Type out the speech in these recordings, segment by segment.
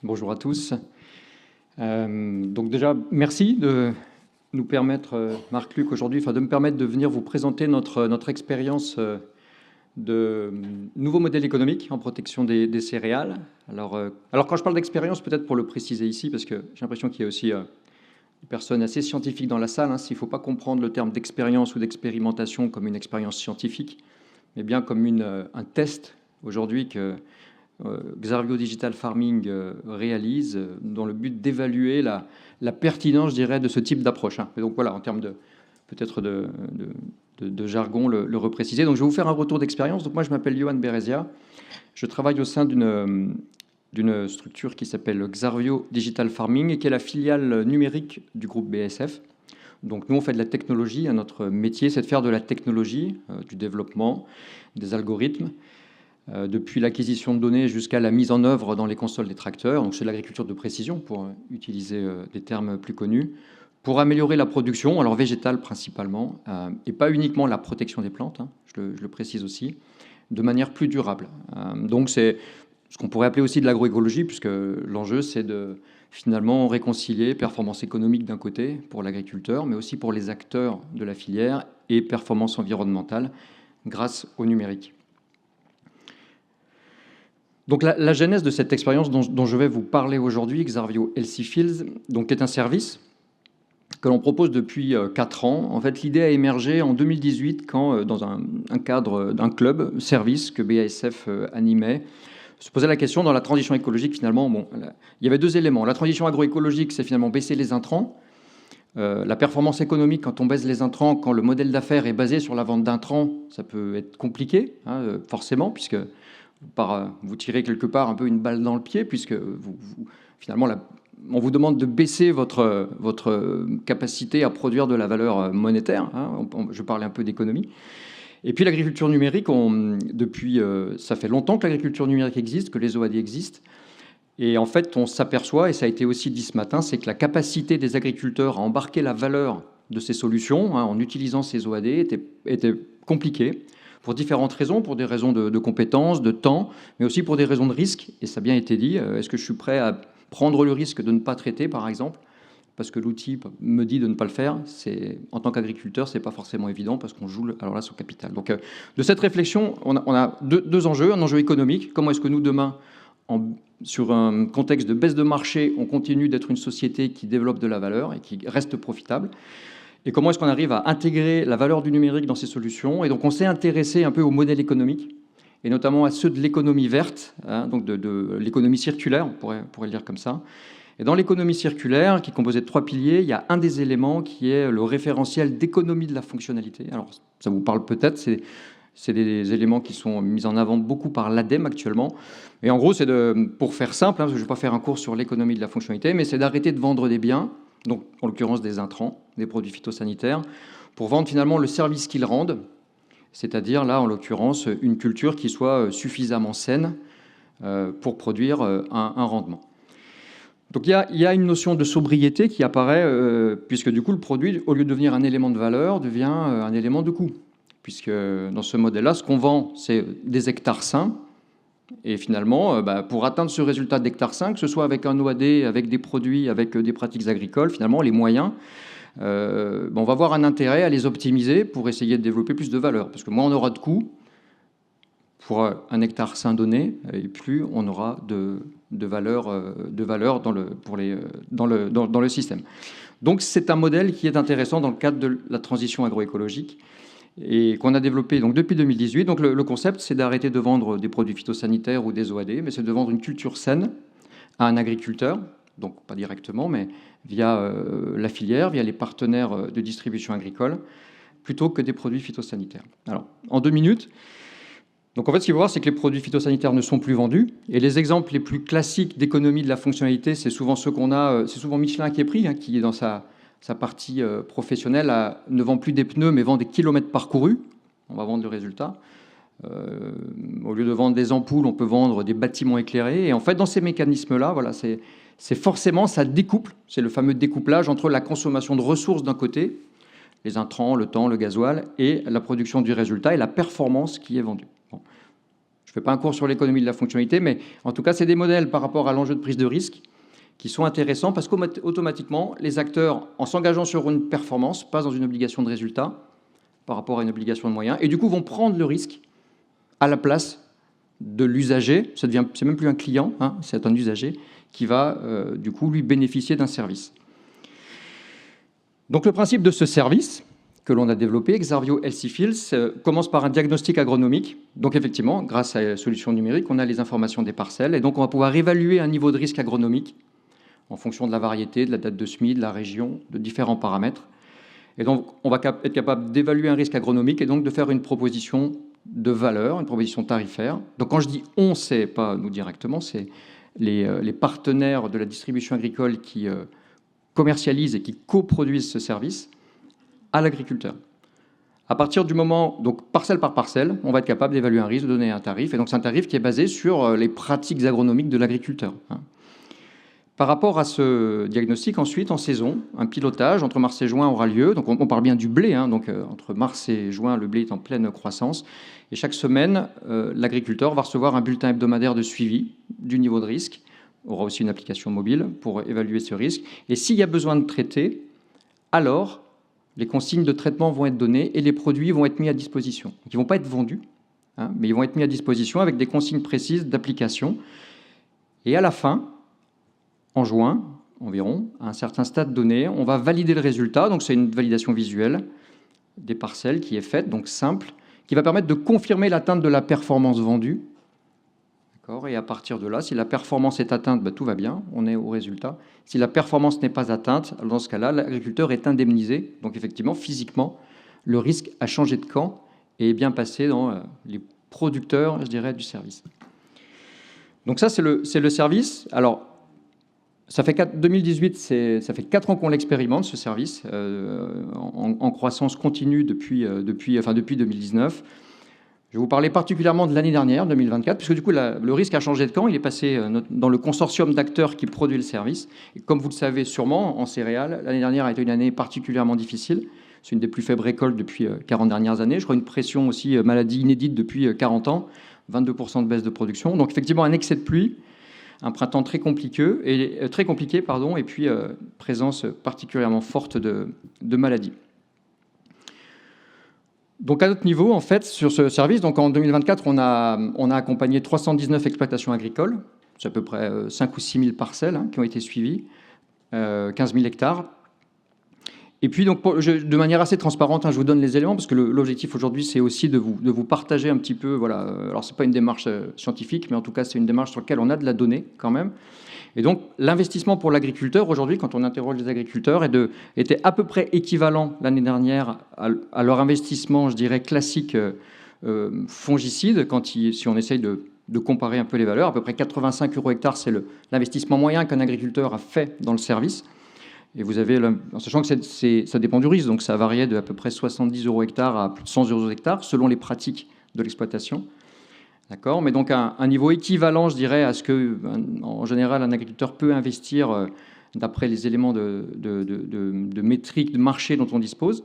Bonjour à tous. Donc déjà, merci de nous permettre, Marc-Luc, aujourd'hui, de me permettre de venir vous présenter notre expérience de nouveau modèle économique en protection des céréales. Alors quand je parle d'expérience, peut-être pour le préciser ici, parce que j'ai l'impression qu'il y a aussi des personnes assez scientifiques dans la salle, hein, s'il ne faut pas comprendre le terme d'expérience ou d'expérimentation comme une expérience scientifique, mais bien comme un test aujourd'hui que Xarvio Digital Farming réalise dans le but d'évaluer la pertinence, je dirais, de ce type d'approche. Et donc voilà, en termes peut-être de jargon, le repréciser. Donc je vais vous faire un retour d'expérience. Donc moi, je m'appelle Johan Berezia. Je travaille au sein d'une structure qui s'appelle Xarvio Digital Farming et qui est la filiale numérique du groupe BASF. Donc nous, on fait de la technologie. Notre métier, c'est de faire de la technologie, du développement, des algorithmes, depuis l'acquisition de données jusqu'à la mise en œuvre dans les consoles des tracteurs. Donc c'est de l'agriculture de précision, pour utiliser des termes plus connus, pour améliorer la production, alors végétale principalement, et pas uniquement la protection des plantes, hein, je le précise aussi, de manière plus durable. Donc c'est ce qu'on pourrait appeler aussi de l'agroécologie, puisque l'enjeu, c'est de finalement réconcilier performance économique d'un côté pour l'agriculteur, mais aussi pour les acteurs de la filière, et performance environnementale grâce au numérique. Donc la genèse de cette expérience dont je vais vous parler aujourd'hui, Xarvio Healthy Fields, donc est un service que l'on propose depuis 4 ans. En fait, l'idée a émergé en 2018 quand, dans un cadre d'un club service que BASF animait, se posait la question dans la transition écologique, finalement, il y avait 2 éléments. La transition agroécologique, c'est finalement baisser les intrants. La performance économique, quand on baisse les intrants, quand le modèle d'affaires est basé sur la vente d'intrants, ça peut être compliqué, hein, forcément, puisque vous tirez quelque part un peu une balle dans le pied, puisque finalement, on vous demande de baisser votre capacité à produire de la valeur monétaire. Hein, je parlais un peu d'économie. Et puis l'agriculture numérique, ça fait longtemps que l'agriculture numérique existe, que les OAD existent. Et en fait, on s'aperçoit, et ça a été aussi dit ce matin, c'est que la capacité des agriculteurs à embarquer la valeur de ces solutions, hein, en utilisant ces OAD, était compliquée, pour différentes raisons, pour des raisons de compétences, de temps, mais aussi pour des raisons de risque. Et ça a bien été dit. Est-ce que je suis prêt à prendre le risque de ne pas traiter, par exemple, parce que l'outil me dit de ne pas le faire? En tant qu'agriculteur, c'est pas forcément évident, parce qu'on joue alors là son capital. Donc de cette réflexion, on a deux enjeux. Un enjeu économique. Comment est-ce que nous, demain, sur un contexte de baisse de marché, on continue d'être une société qui développe de la valeur et qui reste profitable? Et comment est-ce qu'on arrive à intégrer la valeur du numérique dans ces solutions? Et donc on s'est intéressé un peu au modèle économique, et notamment à ceux de l'économie verte, hein, donc de l'économie circulaire, on pourrait le dire comme ça. Et dans l'économie circulaire, qui est composée de 3 piliers, il y a un des éléments qui est le référentiel d'économie de la fonctionnalité. Alors ça vous parle peut-être, c'est des éléments qui sont mis en avant beaucoup par l'ADEME actuellement. Et en gros, c'est pour faire simple, hein, parce que je ne vais pas faire un cours sur l'économie de la fonctionnalité, mais c'est d'arrêter de vendre des biens, donc en l'occurrence des intrants, des produits phytosanitaires, pour vendre finalement le service qu'ils rendent, c'est-à-dire là, en l'occurrence, une culture qui soit suffisamment saine pour produire un rendement. Donc il y a une notion de sobriété qui apparaît, puisque du coup, le produit, au lieu de devenir un élément de valeur, devient un élément de coût. Puisque dans ce modèle-là, ce qu'on vend, c'est des hectares sains. Et finalement, pour atteindre ce résultat d'hectares sains, que ce soit avec un OAD, avec des produits, avec des pratiques agricoles, finalement, les moyens, on va avoir un intérêt à les optimiser pour essayer de développer plus de valeur. Parce que moins on aura de coûts pour un hectare sain donné, et plus on aura de valeur dans le système. Donc c'est un modèle qui est intéressant dans le cadre de la transition agroécologique et qu'on a développé donc, depuis 2018. Donc le concept, c'est d'arrêter de vendre des produits phytosanitaires ou des OAD, mais c'est de vendre une culture saine à un agriculteur, donc pas directement, mais via la filière, via les partenaires de distribution agricole, plutôt que des produits phytosanitaires. Alors, en 2 minutes, donc en fait, ce qu'il faut voir, c'est que les produits phytosanitaires ne sont plus vendus, et les exemples les plus classiques d'économie de la fonctionnalité, c'est souvent ceux qu'on a, c'est souvent Michelin qui est pris, hein, qui est dans sa partie professionnelle ne vend plus des pneus, mais vend des kilomètres parcourus. On va vendre le résultat. Au lieu de vendre des ampoules, on peut vendre des bâtiments éclairés. Et en fait, dans ces mécanismes-là, voilà, c'est forcément, ça découple. C'est le fameux découplage entre la consommation de ressources d'un côté, les intrants, le temps, le gasoil, et la production du résultat et la performance qui est vendue. Bon. Je fais pas un cours sur l'économie de la fonctionnalité, mais en tout cas, c'est des modèles par rapport à l'enjeu de prise de risque qui sont intéressants parce qu'automatiquement, les acteurs, en s'engageant sur une performance, passent dans une obligation de résultat par rapport à une obligation de moyens, et du coup vont prendre le risque à la place de l'usager. C'est même plus un client, hein, c'est un usager qui va du coup lui bénéficier d'un service. Donc le principe de ce service que l'on a développé, Xarvio Healthy Fields, commence par un diagnostic agronomique. Donc effectivement, grâce à la solution numérique, on a les informations des parcelles et donc on va pouvoir évaluer un niveau de risque agronomique en fonction de la variété, de la date de semis, de la région, de différents paramètres. Et donc on va être capable d'évaluer un risque agronomique et donc de faire une proposition de valeur, une proposition tarifaire. Donc quand je dis « on », c'est pas nous directement, c'est les partenaires de la distribution agricole qui commercialisent et qui coproduisent ce service à l'agriculteur. À partir du moment, donc parcelle par parcelle, on va être capable d'évaluer un risque, de donner un tarif, et donc c'est un tarif qui est basé sur les pratiques agronomiques de l'agriculteur. Par rapport à ce diagnostic, ensuite, en saison, un pilotage entre mars et juin aura lieu. Donc on parle bien du blé, hein, donc entre mars et juin, le blé est en pleine croissance. Et chaque semaine, l'agriculteur va recevoir un bulletin hebdomadaire de suivi du niveau de risque. Il aura aussi une application mobile pour évaluer ce risque. Et s'il y a besoin de traiter, alors les consignes de traitement vont être données et les produits vont être mis à disposition. Donc, ils ne vont pas être vendus, hein, mais ils vont être mis à disposition avec des consignes précises d'application. Et à la fin, en juin environ, à un certain stade donné, on va valider le résultat. Donc c'est une validation visuelle des parcelles qui est faite, donc simple, qui va permettre de confirmer l'atteinte de la performance vendue. Et à partir de là, si la performance est atteinte, ben, tout va bien, on est au résultat. Si la performance n'est pas atteinte, dans ce cas-là, l'agriculteur est indemnisé. Donc effectivement, physiquement, le risque a changé de camp et est bien passé dans les producteurs, je dirais, du service. Donc ça, c'est le service. Alors, ça fait 2018, ça fait 4 ans qu'on l'expérimente, ce service, en croissance continue depuis 2019. Je vais vous parler particulièrement de l'année dernière, 2024, puisque du coup, le risque a changé de camp. Il est passé dans le consortium d'acteurs qui produit le service. Et comme vous le savez sûrement, en céréales, l'année dernière a été une année particulièrement difficile. C'est une des plus faibles récoltes depuis 40 dernières années. Je crois une pression aussi, maladie inédite depuis 40 ans, 22% de baisse de production. Donc effectivement, un excès de pluie, un printemps très compliqué, et puis présence particulièrement forte de maladies. Donc à notre niveau, en fait, sur ce service, donc en 2024, on a accompagné 319 exploitations agricoles, c'est à peu près 5 ou 6 000 parcelles qui ont été suivies, 15 000 hectares. Et puis, donc, de manière assez transparente, je vous donne les éléments, parce que l'objectif aujourd'hui, c'est aussi de vous partager un petit peu, voilà, alors c'est pas une démarche scientifique, mais en tout cas, c'est une démarche sur laquelle on a de la donnée quand même. Et donc, l'investissement pour l'agriculteur, aujourd'hui, quand on interroge les agriculteurs, était à peu près équivalent l'année dernière à leur investissement, je dirais, classique fongicide, si on essaye de comparer un peu les valeurs. À peu près 85 € hectare, c'est l'investissement moyen qu'un agriculteur a fait dans le service. Et vous avez, en sachant que ça dépend du risque, donc ça variait de à peu près 70 € hectare à plus de 100 € hectare, selon les pratiques de l'exploitation. D'accord, mais donc un niveau équivalent, je dirais, à ce que, en général, un agriculteur peut investir d'après les éléments de métrique, de marché dont on dispose.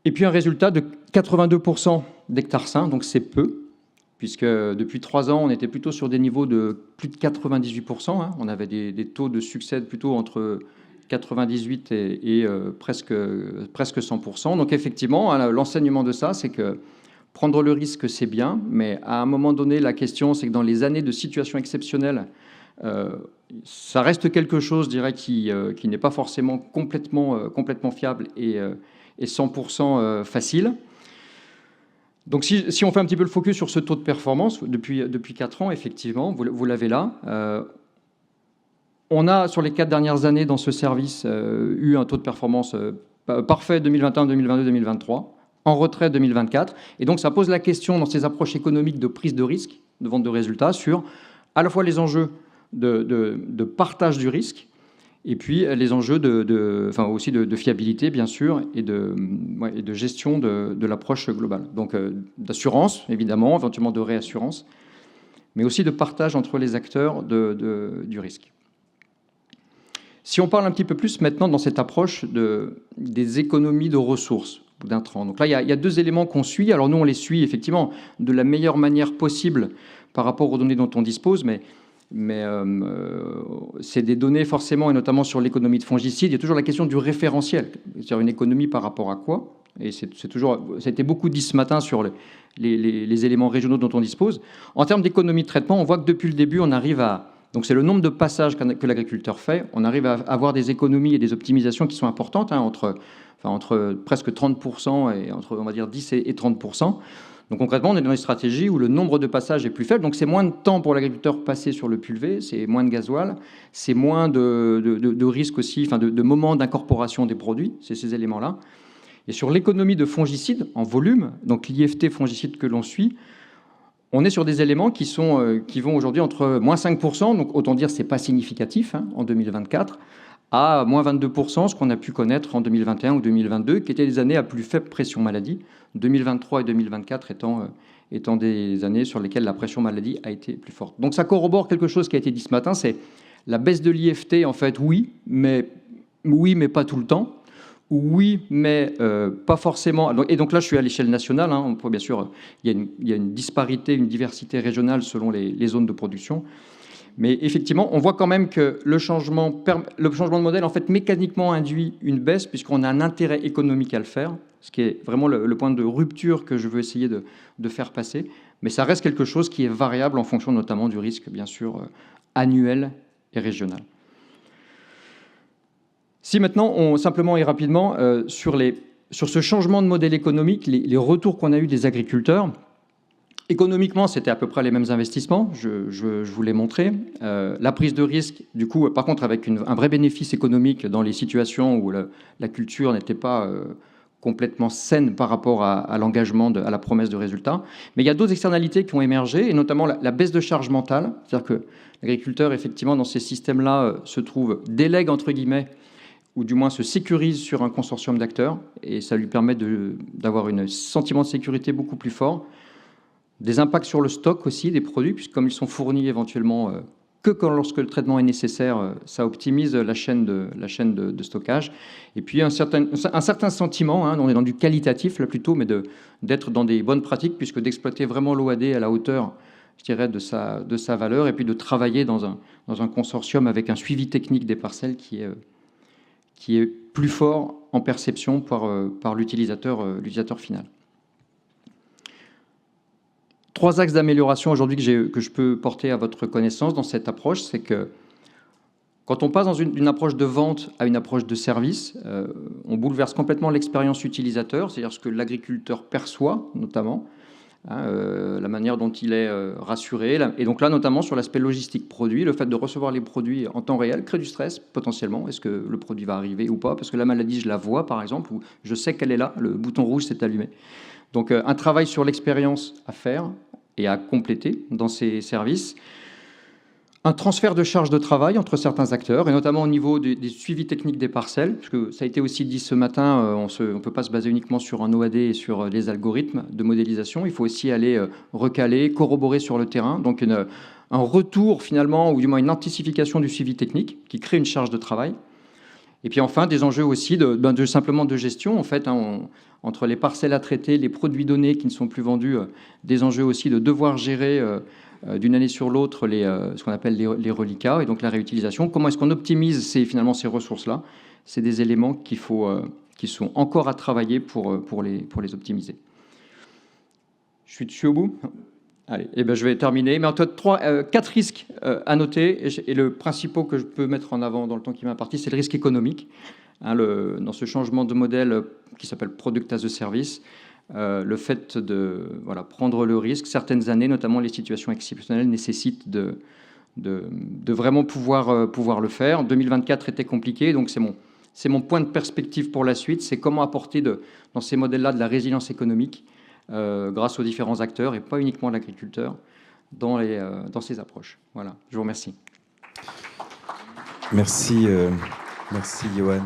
Et puis un résultat de 82% d'hectares sains, donc c'est peu, puisque depuis 3 ans, on était plutôt sur des niveaux de plus de 98%. On avait des taux de succès plutôt entre 98 et presque 100%. Donc effectivement, l'enseignement de ça, c'est que prendre le risque, c'est bien, mais à un moment donné, la question, c'est que dans les années de situation exceptionnelle, ça reste quelque chose, je dirais, qui n'est pas forcément complètement fiable et 100% facile. Donc si on fait un petit peu le focus sur ce taux de performance, depuis 4 ans, effectivement, vous l'avez là, on a, sur les 4 dernières années dans ce service, eu un taux de performance parfait 2021, 2022, 2023, en retrait 2024. Et donc, ça pose la question dans ces approches économiques de prise de risque, de vente de résultats, sur à la fois les enjeux de partage du risque, et puis les enjeux aussi de fiabilité, bien sûr, et de gestion de l'approche globale. Donc, d'assurance, évidemment, éventuellement de réassurance, mais aussi de partage entre les acteurs du risque. Si on parle un petit peu plus maintenant dans cette approche des économies de ressources, bout d'intrants. Donc là, il y a 2 éléments qu'on suit. Alors nous, on les suit effectivement de la meilleure manière possible par rapport aux données dont on dispose, mais c'est des données forcément, et notamment sur l'économie de fongicides. Il y a toujours la question du référentiel, c'est-à-dire une économie par rapport à quoi. Et ça a été beaucoup dit ce matin sur les éléments régionaux dont on dispose. En termes d'économie de traitement, on voit que depuis le début, on arrive à... Donc c'est le nombre de passages que l'agriculteur fait. On arrive à avoir des économies et des optimisations qui sont importantes, hein, entre presque 30% et entre, on va dire, 10 et 30%. Donc concrètement, on est dans une stratégie où le nombre de passages est plus faible, donc c'est moins de temps pour l'agriculteur passé sur le pulvé, c'est moins de gasoil, c'est moins de risques aussi, enfin de moments d'incorporation des produits, c'est ces éléments-là. Et sur l'économie de fongicides en volume, donc l'IFT fongicide que l'on suit, on est sur des éléments qui vont aujourd'hui entre moins 5%, donc autant dire c'est pas significatif, hein, en 2024, à moins 22%, ce qu'on a pu connaître en 2021 ou 2022, qui étaient des années à plus faible pression maladie, 2023 et 2024 étant des années sur lesquelles la pression maladie a été plus forte. Donc ça corrobore quelque chose qui a été dit ce matin, c'est la baisse de l'IFT, en fait, oui, mais pas tout le temps. Oui, mais pas forcément. Et donc là, je suis à l'échelle nationale. Hein, bien sûr, il y a une disparité, une diversité régionale selon les zones de production. Mais effectivement, on voit quand même que le changement de modèle, en fait, mécaniquement induit une baisse, puisqu'on a un intérêt économique à le faire, ce qui est vraiment le point de rupture que je veux essayer de faire passer. Mais ça reste quelque chose qui est variable en fonction notamment du risque, bien sûr, annuel et régional. Si maintenant, simplement et rapidement, sur ce changement de modèle économique, les retours qu'on a eus des agriculteurs, économiquement, c'était à peu près les mêmes investissements, je vous l'ai montré. La prise de risque, du coup, par contre, avec un vrai bénéfice économique dans les situations où la culture n'était pas complètement saine par rapport à l'engagement, à la promesse de résultat. Mais il y a d'autres externalités qui ont émergé, et notamment la baisse de charge mentale. C'est-à-dire que l'agriculteur, effectivement, dans ces systèmes-là, délègue, entre guillemets, ou du moins se sécurise sur un consortium d'acteurs, et ça lui permet d'avoir un sentiment de sécurité beaucoup plus fort. Des impacts sur le stock aussi des produits, puisque comme ils sont fournis éventuellement que lorsque le traitement est nécessaire, ça optimise la chaîne de stockage. Et puis un certain sentiment, hein, on est dans du qualitatif là plutôt, mais d'être dans des bonnes pratiques, puisque d'exploiter vraiment l'OAD à la hauteur, je dirais, de sa valeur, et puis de travailler dans un consortium avec un suivi technique des parcelles qui est plus fort en perception par l'utilisateur final. 3 axes d'amélioration aujourd'hui que je peux porter à votre connaissance dans cette approche, c'est que quand on passe dans une approche de vente à une approche de service, on bouleverse complètement l'expérience utilisateur, c'est-à-dire ce que l'agriculteur perçoit notamment, hein, la manière dont il est rassuré. Et donc là, notamment sur l'aspect logistique produit, le fait de recevoir les produits en temps réel crée du stress potentiellement. Est-ce que le produit va arriver ou pas? Parce que la maladie, je la vois par exemple, ou je sais qu'elle est là, le bouton rouge s'est allumé. Donc un travail sur l'expérience à faire et à compléter dans ces services. Un transfert de charge de travail entre certains acteurs, et notamment au niveau des suivis techniques des parcelles, parce que ça a été aussi dit ce matin, on ne peut pas se baser uniquement sur un OAD et sur les algorithmes de modélisation, il faut aussi aller recaler, corroborer sur le terrain, donc un retour finalement, ou du moins une anticipation du suivi technique, qui crée une charge de travail. Et puis enfin, des enjeux aussi simplement de gestion, en fait, hein, entre les parcelles à traiter, les produits donnés qui ne sont plus vendus, des enjeux aussi de devoir gérer d'une année sur l'autre ce qu'on appelle les reliquats, et donc la réutilisation. Comment est-ce qu'on optimise finalement ces ressources-là? C'est des éléments qui sont encore à travailler pour les optimiser. Je suis au bout? Allez, et je vais terminer. Mais en tout cas, 4 risques à noter. Et le principal que je peux mettre en avant dans le temps qui m'a imparti, c'est le risque économique. Hein, dans ce changement de modèle qui s'appelle Product as a Service, le fait de prendre le risque, certaines années, notamment les situations exceptionnelles, nécessitent de vraiment pouvoir le faire. 2024 était compliqué, donc c'est mon point de perspective pour la suite. C'est comment apporter dans ces modèles-là de la résilience économique grâce aux différents acteurs, et pas uniquement l'agriculteur, dans ces approches. Voilà, je vous remercie. Merci, merci Johan.